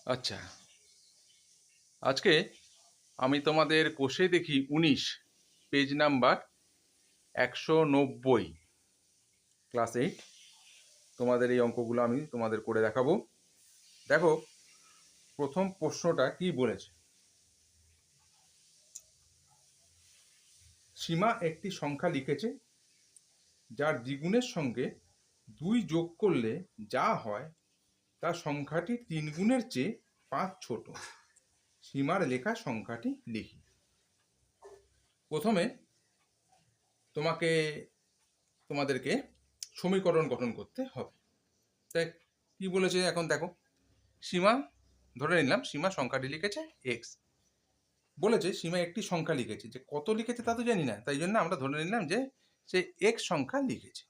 আচ্ছা, আজকে আমি তোমাদের কোষে দেখি 19 পেজ নাম্বার 190 ক্লাস 8 তোমাদের এই অঙ্কগুলো আমি তোমাদের করে দেখাবো। দেখো প্রথম প্রশ্নটা কি বলেছে। সীমা একটি সংখ্যা লিখেছে যার দ্বিগুণের সঙ্গে 2 যোগ করলে যা হয় তা সংখ্যাটি 3 গুণের চেয়ে 5 ছোট। সীমার লেখা সংখ্যাটি লিখি। প্রথমে তোমাদেরকে সমীকরণ গঠন করতে হবে। তাই কি বলেছে এখন দেখো, সীমা ধরে নিলাম সীমা সংখ্যাটি লিখেছে এক্স, বলেছে সীমা একটি সংখ্যা লিখেছে, যে কত লিখেছে তা তো জানি না, তাই জন্য আমরা ধরে নিলাম যে সে এক্স সংখ্যা লিখেছে।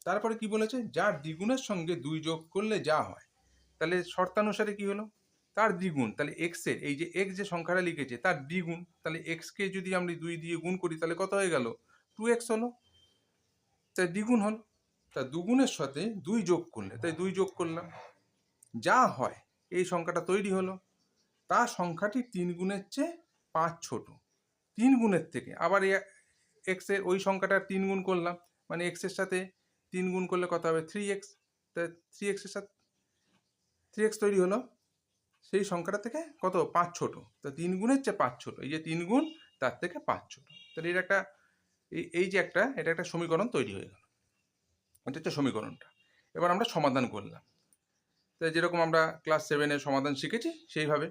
তারপরে কি বলেছে, যার দ্বিগুণের সঙ্গে 2 যোগ করলে যা হয়, তাহলে শর্তানুসারে কি হলো, তার দ্বিগুণ, তাহলে এক্স এর এই যে এক্স যে সংখ্যাটা লিখেছে তার দ্বিগুণ, তাহলে এক্সকে যদি আমরা 2 দিয়ে গুণ করি তাহলে কত হয়ে গেল, 2x হলো, তাই দ্বিগুণ হলো। তা দুগুণের সাথে 2 যোগ করলে, তাই 2 যোগ করলাম, যা হয় এই সংখ্যাটা তৈরি হলো, তা সংখ্যাটি 3 গুণের চেয়ে 5 ছোট। 3 গুণের থেকে আবার এক্স এর ওই সংখ্যাটার 3 গুণ করলাম, মানে এক্স এর সাথে 3 গুণ করলে কত হবে, 3x। তা 3x এর সাথে 3x তৈরি হলো, সেই সংখ্যাটা থেকে কত 5 ছোট। তা 3 গুণের চেয়ে 5 ছোট, এই যে 3 গুণ তার থেকে 5 ছোট। তাহলে এটা একটা এই যে এটা একটা সমীকরণ তৈরি হয়ে গেল। এটা হচ্ছে সমীকরণটা। এবার আমরা সমাধান করলাম, তাই যেরকম আমরা ক্লাস 7-এর সমাধান শিখেছি সেইভাবে।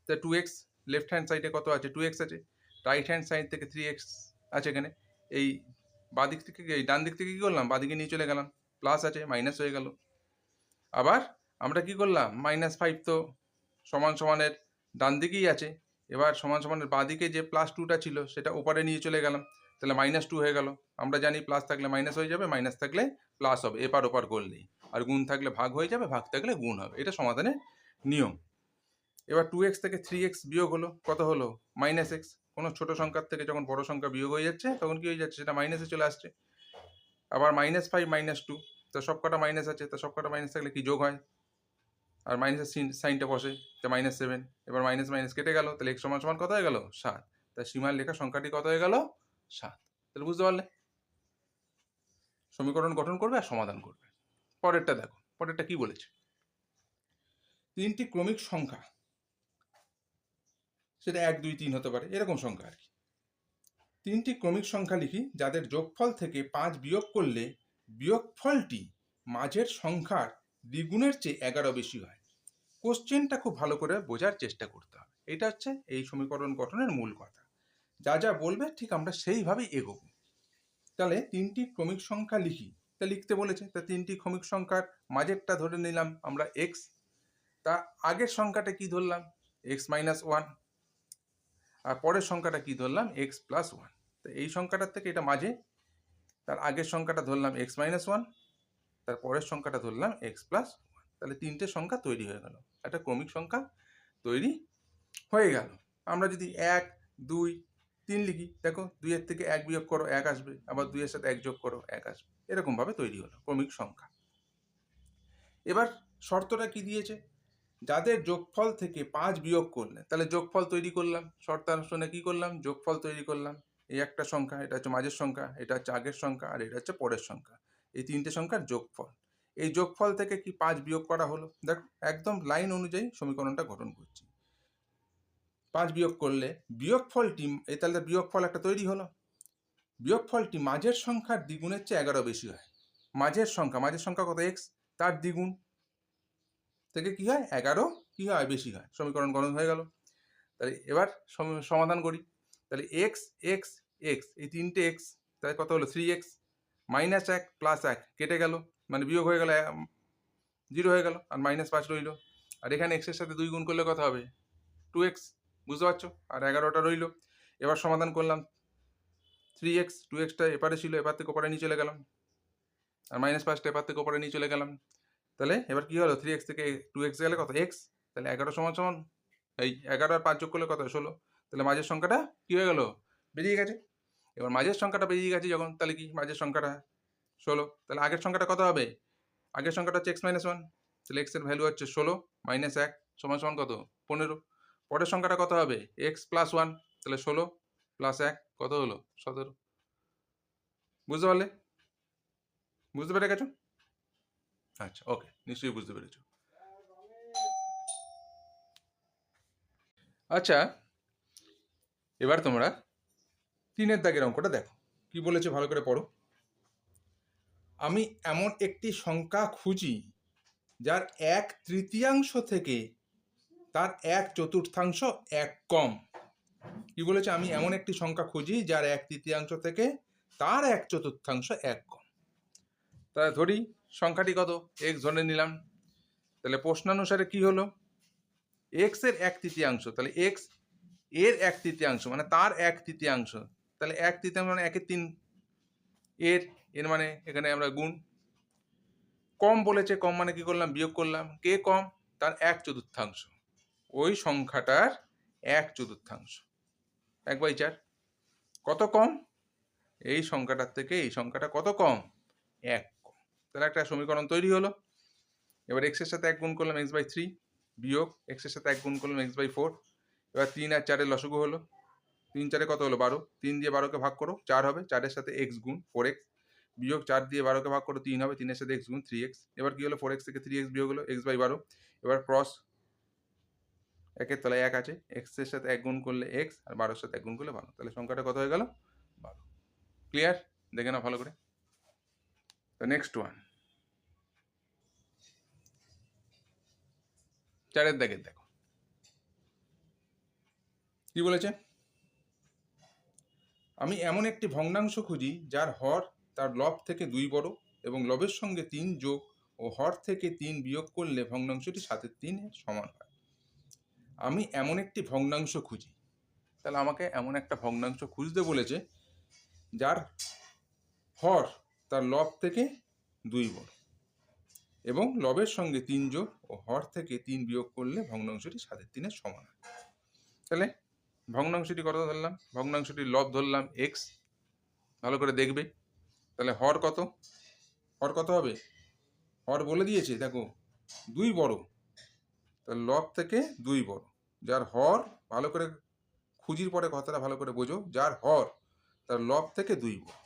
তা 2x লেফট হ্যান্ড সাইডে কত আছে, 2x আছে, রাইট হ্যান্ড সাইড থেকে 3x আছে এখানে। এই বাদিক থেকে এই ডান দিক থেকে কী করলাম, বাদিকে নিয়ে চলে গেলাম, প্লাস আছে মাইনাস হয়ে গেল। আবার আমরা কি করলাম, -5 তো সমান সমানের ডান দিকেই আছে, এবার সমান সমানের বাদিকে যে +2টা ছিল সেটা ওপারে নিয়ে চলে গেলাম, তাহলে -2 হয়ে গেল। আমরা জানি প্লাস থাকলে মাইনাস হয়ে যাবে, মাইনাস থাকলে প্লাস হবে এপার ওপার করলেই, আর গুণ থাকলে ভাগ হয়ে যাবে, ভাগ থাকলে গুণ হবে, এটা সমাধানের নিয়ম। এবার 2x থেকে 3x বিয়োগ হলো, কত হলো, -x। কোনো ছোট সংখ্যার থেকে যখন বড় সংখ্যা বিয়োগ হয়ে যাচ্ছে তখন কি হয়ে যাচ্ছে, সেটা মাইনাসে চলে আসছে। আবার -5 -2, তো সব কটা মাইনাস আছে, তো সব কটা মাইনাস থাকলে কি যোগ হয়, আর মাইনাসের সাইনটা বসে, তো -7। এবার মাইনাস মাইনাস কেটে গেল, তাহলে x সমান সমান কত হয়ে গেল, 7। তাই সীমার লেখা সংখ্যাটি কত হয়ে গেল, 7। তাহলে বুঝতে পারলে, সমীকরণ গঠন করবে আর সমাধান করবে। পরেরটা দেখো, পরেরটা কি বলেছে, 3টি ক্রমিক সংখ্যা, সেটা 1 2 3 হতে পারে, এরকম সংখ্যা আর কি। 3টি ক্রমিক সংখ্যা লিখি যাদের যোগফল থেকে 5 বিয়োগ করলে বিয়োগফলটি মাঝের সংখ্যার দ্বিগুণের চেয়ে 11 বেশি হয়। কোশ্চেনটা খুব ভালো করে বোঝার চেষ্টা করতে হবে, এটা হচ্ছে এই সমীকরণ গঠনের মূল কথা। যা যা বলবে ঠিক আমরা সেইভাবেই এগোবো। তাহলে 3টি ক্রমিক সংখ্যা লিখি, তা লিখতে বলেছে, তা 3টি ক্রমিক সংখ্যার মাঝেরটা ধরে নিলাম আমরা x, তা আগের সংখ্যাটা কি ধরলাম, x - 1, আর পরের সংখ্যাটা কি ধরলাম, x + 1। তো এই সংখ্যাটার থেকে এটা মাঝে, তার আগের সংখ্যাটা ধরলাম x - 1, তার পরের সংখ্যাটা ধরলাম x + 1। তাহলে 3টে সংখ্যা তৈরি হয়ে গেল, একটা ক্রমিক সংখ্যা তৈরি হয়ে গেল। আমরা যদি 1 2 3 লিখি, দেখো 2 এর থেকে 1 বিয়োগ করো 1 আসবে, আবার 2 এর সাথে 1 যোগ করো 1 আসবে, এরকমভাবে তৈরি হলো ক্রমিক সংখ্যা। এবার শর্তটা কি দিয়েছে, যাদের যোগফল থেকে 5 বিয়োগ করলে, তাহলে যোগফল তৈরি করলাম, শর্তানুসারে কি করলাম, যোগফল তৈরি করলাম। এই একটা সংখ্যা, এটা হচ্ছে মাঝের সংখ্যা, এটা হচ্ছে আগের সংখ্যা, আর এটা হচ্ছে পরের সংখ্যা, এই 3টে সংখ্যার যোগফল। এই যোগফল থেকে কি 5 বিয়োগ করা হলো, দেখো একদম লাইন অনুযায়ী সমীকরণটা গঠন করছি। 5 বিয়োগ করলে বিয়োগফলটি, এই তাহলে বিয়োগফল একটা তৈরি হলো, বিয়োগফলটি মাঝের সংখ্যার দ্বিগুণের চেয়ে 11 বেশি হয়। মাঝের সংখ্যা কত, x, তার দ্বিগুণ থেকে কি হয়, 11 কি হয়, বেশি হয়। সমীকরণ গঠন হয়ে গেল। তাহলে এবার সমাধান করি। তাহলে x x x, এই 3টে x, তাহলে কত হলো, 3x, -1 + 1 কেটে গেল, মানে বিয়োগ হয়ে গেল, 0 হয়ে গেল, আর -5 রইল। আর এখানে x এর সাথে 2 গুণ করলে কত হবে, 2x, বুঝতে পারছো, আর 11টা রইল। এবার সমাধান করলাম, 3x, 2xটা এপারে ছিল, এপার থেকে ওপারে নিয়ে চলে গেলাম, আর -5টা এপার থেকে ওপারে নিয়ে চলে গেলাম। তাহলে এবার কি হলো, 3x থেকে 2x গেলে কত, x। তাহলে 11 সমান সমান এই 11 আর 5 যোগ করলে কত, 16। তাহলে মাঝের সংখ্যাটা কি হয়ে গেল, বেরিয়ে গেছে। এবার মাঝের সংখ্যাটা বেরিয়ে গেছে যখন, তাহলে কি মাঝের সংখ্যাটা 16, তাহলে আগের সংখ্যাটা কত হবে, আগের সংখ্যাটা হচ্ছে x - 1, তাহলে x এর ভ্যালু হচ্ছে 16 - 1, সমান সমান কত 15। পরের সংখ্যাটা কত হবে x প্লাস 1, তাহলে 16 প্লাস 1 কত হলো 17। বুঝতে পারলে? বুঝতে পেরে গেছো? আচ্ছা, ওকে, নিশ্চয়ই বুঝতে পেরেছো। আচ্ছা, এবার তোমরা 3-এর দাগের অঙ্কটা দেখো কি বলেছে, ভালো করে পড়ো। আমি এমন একটি সংখ্যা খুঁজি যার 1/3 থেকে তার 1/4 এক কম। কি বলেছে? আমি এমন একটি সংখ্যা খুঁজি যার 1/3 থেকে তার 1/4 এক কম। তাহলে ধরি সংখ্যাটি কত, x ধরে নিলাম। তাহলে প্রশ্নানুসারে কি হলো, x এর 1/3, তাহলে x এর 1/3 মানে তার 1/3, তাহলে 1/3 মানে 1/3, এর মানে এখানে আমরা গুণ। কম বলেছে, কম মানে কি করলাম, বিয়োগ করলাম। কে কম? তার 1/4, ওই সংখ্যাটার 1/4, 1/4। কত কম? এই সংখ্যাটার থেকে এই সংখ্যাটা কত কম, 1 কম। তাহলে একটা সমীকরণ তৈরি হলো। এবার x এর সাথে 1 গুণ করলাম x/3, বিয়োগ x এর সাথে 1 গুণ করলাম x/4। এবার 3 আর 4 এর লসাগু হলো, 3 4 কত হলো 12, 3 দিয়ে 12কে ভাগ করো 4 হবে, 4 এর সাথে x গুণ 4x, বিয়োগ 4 দিয়ে 12কে ভাগ করো 3 হবে, 3 এর সাথে x গুণ 3x। এবার কি হলো, 4x থেকে 3x বিয়োগ হলো x/12। এবার ক্রস, 1 এর তলায় 1 আছে, x এর সাথে 1 গুণ করলে x, আর 12 এর সাথে 1 গুণ করলে 12, তাহলে সংখ্যাটা কত হয়ে গেল 12। ক্লিয়ার? দেখে নাও ভালো করে। তো নেক্সট ওয়ান, 4-এর দাগের দেখো কি বলেছে। আমি এমন একটি ভগ্নাংশ খুঁজি যার হর তার লব থেকে 2 বড় এবং লবের সঙ্গে 3 যোগ ও হর থেকে 3 বিয়োগ করলে ভগ্নাংশটি 7/3 এর সমান হয়। আমি এমন একটি ভগ্নাংশ খুঁজি, তাহলে আমাকে এমন একটা ভগ্নাংশ খুঁজতে বলেছে যার হর তার লব থেকে 2 বড় এবং লবের সঙ্গে 3 যোগ ও হর থেকে 3 বিয়োগ করলে ভগ্নাংশটি 7/3 এর সমান হয়। তাহলে ভগ্নাংশটি কত ধরলাম, ভগ্নাংশটির লব ধরলাম x, ভালো করে দেখবে। তাহলে হর কত, হর কত হবে, হর বলে দিয়েছে দেখো 2 বড়, তাহলে লব থেকে 2 বড়, যার হর, ভালো করে খুঁজির পরে কথাটা ভালো করে বোঝো, যার হর তার লব থেকে 2 বড়।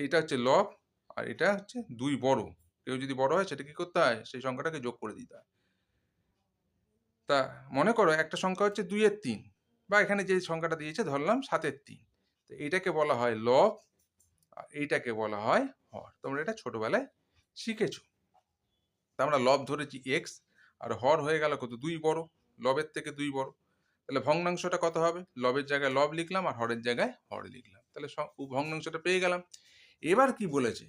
এটা হচ্ছে লব আর এটা হচ্ছে 2 বড়। কেউ যদি বড় হয় সেটা কি করতে হয়, সেই সংখ্যাটাকে যোগ করে দিতে হয়। তা মনে করো একটা সংখ্যা হচ্ছে 2/3, বা এখানে যে সংখ্যাটা দিয়েছে ধরলাম 7/3, তো এইটাকে বলা হয় লব আর এইটাকে বলা হয় হর। তোমরা এটা ছোটবেলায় শিখেছো। তা আমরা লব ধরেছি x আর হর হয়ে গেল কত, 2 বড়, লবের থেকে 2 বড়। তাহলে ভগ্নাংশটা কত হবে, লবের জায়গায় লব লিখলাম আর হরের জায়গায় হর লিখলাম, তাহলে ভগ্নাংশটা পেয়ে গেলাম। এবার কি বলেছে,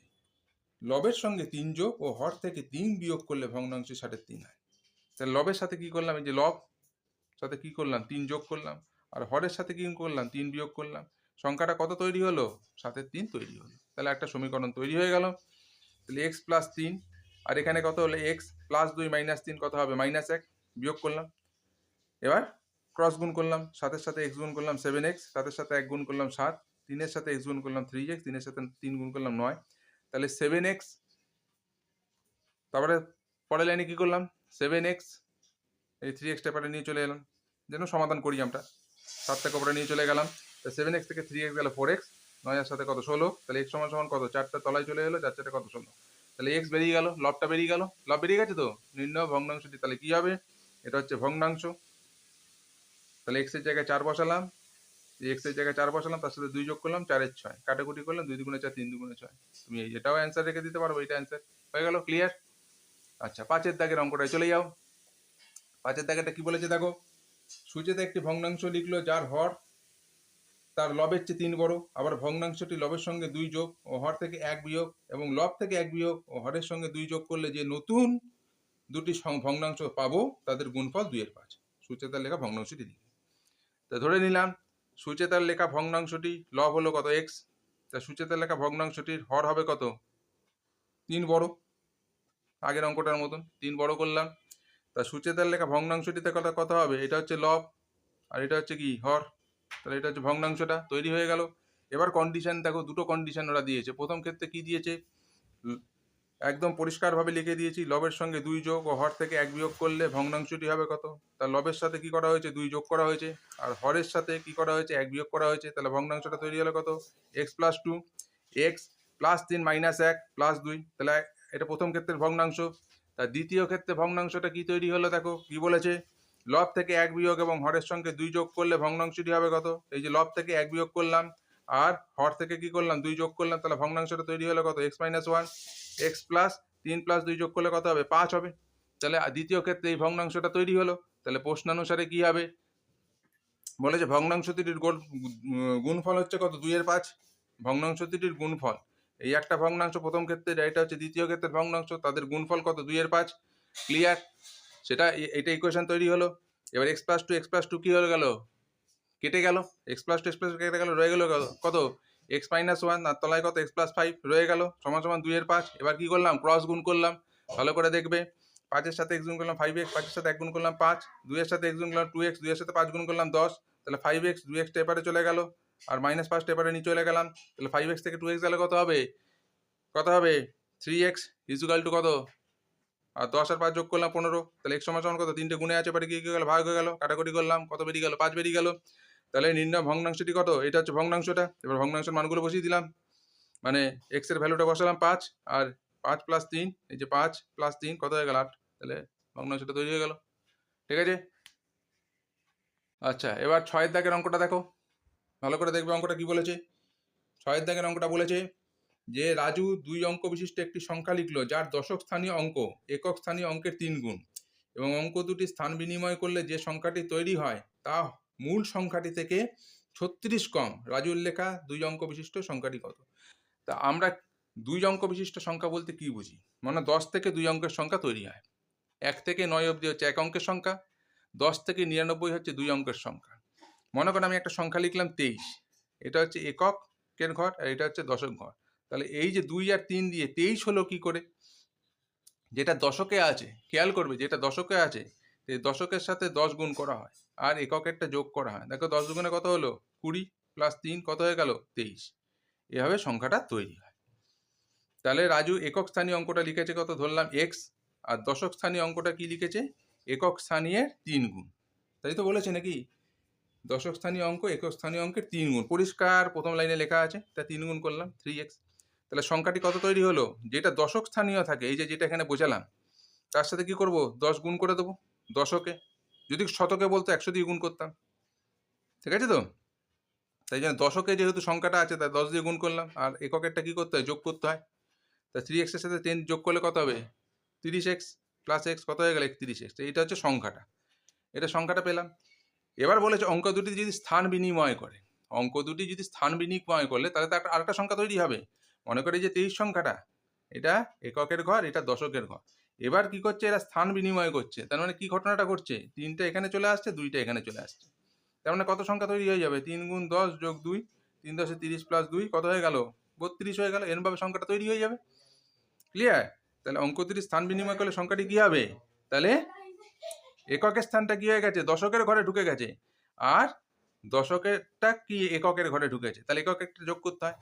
লবের সঙ্গে 3 যোগ ও হর থেকে 3 বিয়োগ করলে ভগ্নাংশ 3.5 হয়। তাহলে লবের সাথে কি করলাম, এই যে লব সাথে কি করলাম 3 যোগ করলাম, আর হরের সাথে কি করলাম 3 বিয়োগ করলাম, সংখ্যাটা কত তৈরি হলো, 7/3 তৈরি হলো। তাহলে একটা সমীকরণ তৈরি হয়ে গেল। তাহলে x প্লাস 3, আর এখানে কত হলো x প্লাস 2 মাইনাস 3 কত হবে -1, বিয়োগ করলাম। এবার ক্রস গুণ করলাম, 7-এর সাথে x গুণ করলাম 7x, 7-এর সাথে 1 গুণ করলাম 7, 3-এর সাথে x গুণ করলাম 3x, 3-এর সাথে 3 গুণ করলাম 9, তাহলে 7x। তারপরে পরের লাইনে কি করলাম, 7x, এই 3xটা পরে নিয়ে চলে এলাম, যেন সমাধান করি আমরা, 7টাকে পরে নিয়ে চলে গেলাম। তো 7x থেকে 3x গেল 4x, 9-এর সাথে কত 16, তাহলে x সমান সমান কত, 4টা তলায় চলে এলো, 4 4 কত 16, তাহলে x বেরিয়ে গেল, লবটা বেরিয়ে গেল, লব বেরিয়ে গেছে তো। নির্ণয় ভগ্নাংশটি, তাহলে কি হবে, এটা হচ্ছে ভগ্নাংশ। তাহলে x এর জায়গায় 4 বসালাম, x এর জায়গায় 4 বসালাম, তার সাথে 2 যোগ করলাম, 4 এর 6, কাটাকুটি করলাম, 2 দুগুণে 4, 3 দুগুণে 6। তুমি এটাও অ্যান্সার রেখে দিতে পারো, এটা অ্যান্সার হয়ে গেল। ক্লিয়ার? আচ্ছা, 5-এর দাগের অঙ্কটায় চলে যাও। 5-এর দাগেরটা কি বলেছে দেখো, সুচেতা একটি ভগ্নাংশ লিখলো যার হর তার লবের চেয়ে 3 বড়, আবার ভগ্নাংশটি লবের সঙ্গে 2 যোগ ও হর থেকে 1 বিয়োগ এবং লব থেকে 1 বিয়োগ ও হরের সঙ্গে 2 যোগ করলে যে নতুন দুটি ভগ্নাংশ পাবো তাদের গুণফল 2/5। সুচেতার লেখা ভগ্নাংশটি লিখি। তা ধরে নিলাম সুচেতার লেখা ভগ্নাংশটি লব হলো কত x, তা সুচেতার লেখা ভগ্নাংশটির হর হবে কত, 3 বড়, আগের অঙ্কটার মতন 3 বড় করলাম। তা সুচেতার লেখা ভগ্নাংশটিতে কত হবে, এটা হচ্ছে লব আর এটা হচ্ছে কি হর, তাহলে এটা হচ্ছে ভগ্নাংশটা তৈরি হয়ে গেল। এবার কন্ডিশন দেখো, দুটো কন্ডিশন ওরা দিয়েছে। প্রথম ক্ষেত্রে কি দিয়েছে, একদম পরিষ্কারভাবে লিখে দিয়েছি, লবের সঙ্গে 2 যোগ ও হর থেকে 1 বিয়োগ করলে ভগ্নাংশটি হবে কত? তার লবের সাথে কি করা হয়েছে? 2 যোগ করা হয়েছে, আর হরের সাথে কি করা হয়েছে? 1 বিয়োগ করা হয়েছে, তাহলে ভগ্নাংশটা তৈরি হলো কত? x + 2, x + 3 - 1 + 2, তাহলে এটা প্রথম ক্ষেত্রের ভগ্নাংশ। তার দ্বিতীয় ক্ষেত্রে ভগ্নাংশটা কি তৈরি হলো দেখো, কি বলেছে? লব থেকে 1 বিয়োগ এবং হরের সঙ্গে 2 যোগ করলে ভগ্নাংশটি হবে কত? এই যে লব থেকে 1 বিয়োগ করলাম আর হর থেকে কি করলাম? 2 যোগ করলাম, তাহলে ভগ্নাংশটা তৈরি হলো কত? x - 1, x + 3 + 2 যোগ করলে কত হবে? 5 হবে। তাহলে দ্বিতীয় ক্ষেত্রে এই ভগ্নাংশটা তৈরি হলো। তাহলে প্রশ্নানুসারে কি হবে? বলেছে ভগ্নাংশ দুটির গুণফল হচ্ছে কত? 2 এর 5। ভগ্নাংশ দুটির গুণফল, এই একটা ভগ্নাংশ প্রথম ক্ষেত্রে, এটা হচ্ছে দ্বিতীয় ক্ষেত্রের ভগ্নাংশ, তাদের গুণফল কত? 2 এর 5। ক্লিয়ার? সেটা এটা ইকুয়েশন তৈরি হলো। এবার x + 2 কি হয়ে গেল? কেটে গেল। x + 2 কেটে গেল, রয়ে গেল কত? x - 1, আর তলায় কত? x + 5 রয়ে গেল, সমান সমান 2 এর 5। এবার কি করলাম? ক্রস গুণ করলাম, ভালো করে দেখবে। 5 এর সাথে x গুণ করলাম 5x, 5 এর সাথে 1 গুণ করলাম 5, 2 এর সাথে x গুণ করলাম 2x, 2 এর সাথে 5 গুণ করলাম 10, তাহলে 5x, 2x টা এপারে চলে গেল, আর -5 টা এপারে নিয়ে চলে গেলাম, তাহলে 5x থেকে 2x গেলে কত হবে? কত হবে? 3x = কত? আর 10 আর 5 যোগ করলাম 15, তাহলে x সমান কত? 3টে গুণে আছে, এবারে কি হয়ে গেল? ভাগ হয়ে গেল, কাটাকুটি করলাম, কত বেরিয়ে গেল? 5 বেরিয়ে গেল। তাহলে নির্ণয় ভগ্নাংশটি কত? এটা হচ্ছে ভগ্নাংশটা। এবার ভগ্নাংশের মানগুলো বসিয়ে দিলাম, মানে x এর ভ্যালুটা বসালাম 5, আর 5 + 3, এই যে 5 + 3 কত হয়ে গেল? 8। তাহলে ভগ্নাংশটা তৈরি হয়ে গেল। ঠিক আছে? আচ্ছা, এবার 6 এর দাগের অঙ্কটা দেখো, ভালো করে দেখবে অঙ্কটা কি বলেছে। 6 এর দাগের অঙ্কটা বলেছে যে রাজু 2 অঙ্ক বিশিষ্ট একটি সংখ্যা লিখলো যার দশক স্থানীয় অঙ্ক একক স্থানীয় অঙ্কের 3 গুণ, এবং অঙ্ক দুটি স্থান বিনিময় করলে যে সংখ্যাটি তৈরি হয় তা মূল সংখ্যাটি থেকে 36 কম। রাজুর লেখা 2 অঙ্ক বিশিষ্ট সংখ্যাটি কত? তা আমরা 2 অঙ্ক বিশিষ্ট সংখ্যা বলতে কি বুঝি? মানে 10 থেকে 2 অঙ্কের সংখ্যা তৈরি হয়। 1 থেকে 9 অবধি হচ্ছে 1 অঙ্কের সংখ্যা, 10 থেকে 99 হচ্ছে 2 অঙ্কের সংখ্যা। মনে করেন আমি একটা সংখ্যা লিখলাম 23, এটা হচ্ছে এককের ঘর আর এটা হচ্ছে দশক ঘর। তাহলে এই যে 2 আর 3 দিয়ে 23 হলো কি করে? যেটা দশকে আছে, খেয়াল করবে, যেটা দশকে আছে এই দশকের সাথে 10 গুণ করা হয় আর এককেরটা যোগ করা হয়। দেখো 10 দুগুণে কত হলো? 20 + 3 কত হয়ে গেল? 23। এভাবে সংখ্যাটা তৈরি হয়। তাহলে রাজু একক স্থানীয় অঙ্কটা লিখেছে কত? ধরলাম x, আর দশক স্থানীয় অঙ্কটা কি লিখেছে? একক স্থানীয়ের 3 গুণ। তাই তো বলেছে নাকি? দশক স্থানীয় অঙ্ক একক স্থানীয় অঙ্কের 3 গুণ, পরিষ্কার প্রথম লাইনে লেখা আছে, তা 3 গুণ করলাম 3x। তাহলে সংখ্যাটি কত তৈরি হলো? যেটা দশক স্থানীয় থাকে, এই যে যেটা এখানে বোঝালাম, তার সাথে কি করব? 10 গুণ করে দেবো দশকে। যদি শতকে বলতো 100 দিয়ে গুণ করতাম। ঠিক আছে তো? তাই জন্য দশকে যেহেতু সংখ্যাটা আছে তাই 10 দিয়ে গুণ করলাম, আর এককেরটা কি করতে হয়? যোগ করতে হয়। তা 3x এর সাথে 10 যোগ করলে কত হবে? 30x + x কত হয়ে গেল? 31x। এইটা হচ্ছে সংখ্যাটা, এটা সংখ্যাটা পেলাম। এবার বলেছে অঙ্ক দুটি যদি স্থান বিনিময় করে, অঙ্ক দুটি যদি স্থান বিনিময় করলে তাহলে তো আরেকটা সংখ্যা তৈরি হবে। মনে করি যে 23 সংখ্যাটা, এটা এককের ঘর, এটা দশকের ঘর। এবার কি করছে? এরা স্থান বিনিময় করছে, তার মানে কি ঘটনাটা করছে? 3টা এখানে চলে আসছে, 2টা এখানে চলে আসছে। তার মানে কত সংখ্যা তৈরি হয়ে যাবে? 3 × 10 + 2, 3 × 10 = 30 + 2 কত হয়ে গেল? 32 হয়ে গেল। এরমভাবে সংখ্যাটা তৈরি হয়ে যাবে। ক্লিয়ার? তাহলে অঙ্ক দুটি স্থান বিনিময় করলে সংখ্যাটি কি হবে? তাহলে এককের স্থানটা কি হয়ে গেছে? দশকের ঘরে ঢুকে গেছে, আর দশকেরটা কি এককের ঘরে ঢুকেছে, তাহলে এককেরটা যোগ করতে হয়।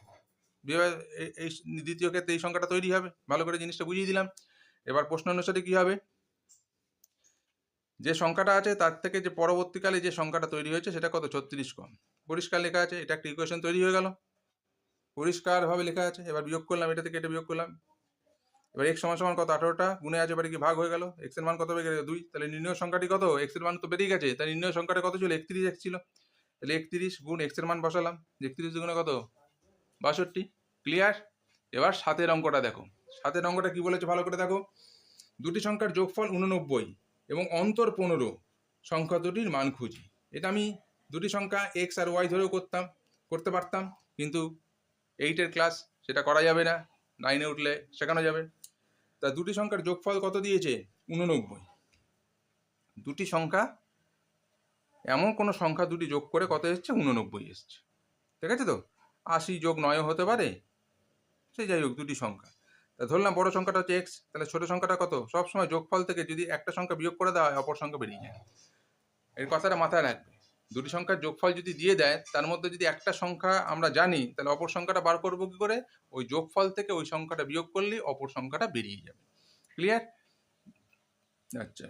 এই দ্বিতীয় ক্ষেত্রে এই সংখ্যাটা তৈরি হবে। ভালো করে জিনিসটা বুঝিয়ে দিলাম। এবার প্রশ্ন অনুসারে কি হবে? যে সংখ্যাটা আছে তার থেকে যে পরবর্তীকালে যে সংখ্যাটা তৈরি হয়েছে সেটা কত? 36 কম। পরিষ্কার লেখা আছে, এটা একটা ইকুয়েশন তৈরি হয়ে গেল, পরিষ্কারভাবে লেখা আছে। এবার বিয়োগ করলাম, এটা থেকে এটা বিয়োগ করলাম। এবার x সমান কত? 18টা গুণে আছে, এবারে কি ভাগ হয়ে গেল, x এর মান কত বেরিয়ে গেল? 2। তাহলে নির্ণয় সংখ্যাটি কত? x এর মান তো বেরিয়ে গেছে, তাই নির্ণয় সংখ্যাটা কত ছিল? 31x ছিল। তাহলে 31 গুণ x এর মান বসালাম, 31 দুগুণে কত? 62। ক্লিয়ার? এবার 7 এর অঙ্কটা দেখো। 7 এর অঙ্কটা কি বলেছে ভালো করে দেখো। দুটি সংখ্যার যোগফল 89 এবং অন্তর 15 সংখ্যা দুটির মান খুঁজি। এটা আমি দুটি সংখ্যা x আর y ধরেও করতে পারতাম, কিন্তু 8 এর ক্লাস, সেটা করা যাবে না, 9-এ উঠলে শেখানো যাবে। তা দুটি সংখ্যার যোগফল কত দিয়েছে? 89। দুটি সংখ্যা, এমন কোনো সংখ্যা দুটি যোগ করে কত এসছে? 89 এসছে। ঠিক আছে তো? 80 যোগ 9ও হতে পারে, সেই যাই হোক দুটি সংখ্যা। তা ধরলাম বড় সংখ্যাটা হচ্ছে x, তাহলে ছোট সংখ্যাটা কত? সবসময় যোগফল থেকে যদি একটা সংখ্যা বিয়োগ করে দেওয়া হয় অপর সংখ্যা বেরিয়ে যায়। এর কথাটা মাথায় রাখবে। দুটি সংখ্যার যোগফল যদি দিয়ে দেয়, তার মধ্যে যদি একটা সংখ্যা আমরা জানি, তাহলে অপর সংখ্যাটা বার করবো কি করে? ওই যোগফল থেকে ওই সংখ্যাটা বিয়োগ করলেই অপর সংখ্যাটা বেরিয়ে যাবে। ক্লিয়ার? আচ্ছা,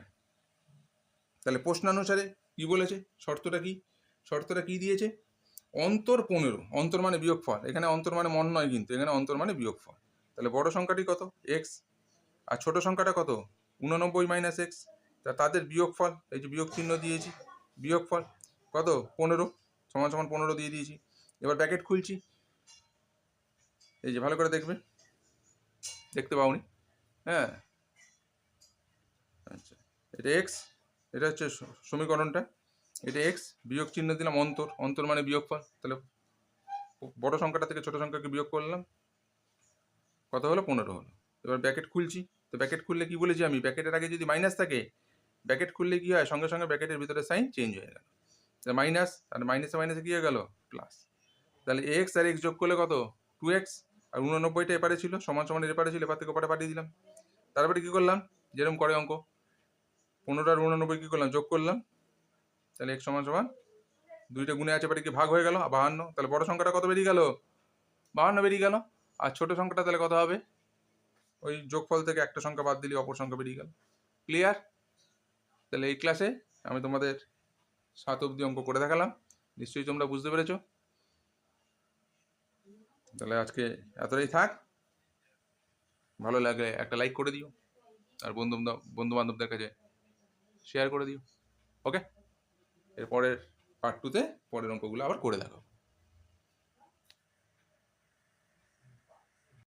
তাহলে প্রশ্নানুসারে কি বলেছে? শর্তটা কি দিয়েছে? অন্তর 15, অন্তর মানে বিয়োগফল, এখানে অন্তর মানে মন নয় কিন্তু, এখানে অন্তর মানে বিয়োগফল। তাহলে বড় সংখ্যাটি কত? এক্স। আর ছোট সংখ্যাটা কত? 89 মাইনাস এক্স। তাদের বিয়োগফল, এই যে বিয়োগ চিহ্ন দিয়েছি, বিয়োগফল কত? 15 সমান সমান 15 দিয়ে দিয়েছি। এবার ব্র্যাকেট খুলছি, এই যে ভালো করে দেখবে, দেখতে পাওনি? হ্যাঁ, আচ্ছা, এটা এক্স, এটা হচ্ছে সমীকরণটা, এটা এক্স, বিয়োগ চিহ্ন দিলাম অন্তর, অন্তর মানে বিয়োগফল। তাহলে বড় সংখ্যাটা থেকে ছোট সংখ্যাকে বিয়োগ করলাম, কত হলো? 15 হলো। এবার ব্র্যাকেট খুলছি, তো ব্র্যাকেট খুললে কি বলেছি আমি? ব্র্যাকেটের আগে যদি মাইনাস থাকে, ব্র্যাকেট খুললে কি হয়? সঙ্গে সঙ্গে ব্র্যাকেটের ভিতরে সাইন চেঞ্জ হয়ে গেল। মাইনাস আর মাইনাসে মাইনাসে কি হয়ে গেল? প্লাস। তাহলে এক্স আর এক্স যোগ করলে কত? 2x। আর 89টা এপারে ছিল, সমান সমান এপারে ছিল, এপার থেকে ওপারে পাঠিয়ে দিলাম। তারপরে কি করলাম? যেরকম করে অঙ্ক, 15 আর 89 কি করলাম? যোগ করলাম। তাহলে এক্স সমান সমান, দুইটা গুণে আছে, এবারে কি ভাগ হয়ে গেল? 52। তাহলে বড় সংখ্যাটা কত বেরিয়ে গেল? 52 বেরিয়ে গেল। আর ছোট সংখ্যাটা তাহলে কত হবে? ওই যোগফল থেকে একটা সংখ্যা বাদ দিলে অপর সংখ্যা বেরিয়ে গেল। ক্লিয়ার? তাহলে এই ক্লাসে আমি তোমাদের 7 অবধি অঙ্ক করে দেখালাম, নিশ্চয়ই তোমরা বুঝতে পেরেছো। তাহলে আজকে এতটাই থাক। ভালো লাগলে একটা লাইক করে দিও, আর বন্ধু বান্ধবদের কাছে শেয়ার করে দিও। ওকে, এরপরের পার্ট 2-তে পরের অঙ্কগুলো আবার করে দেখাবো।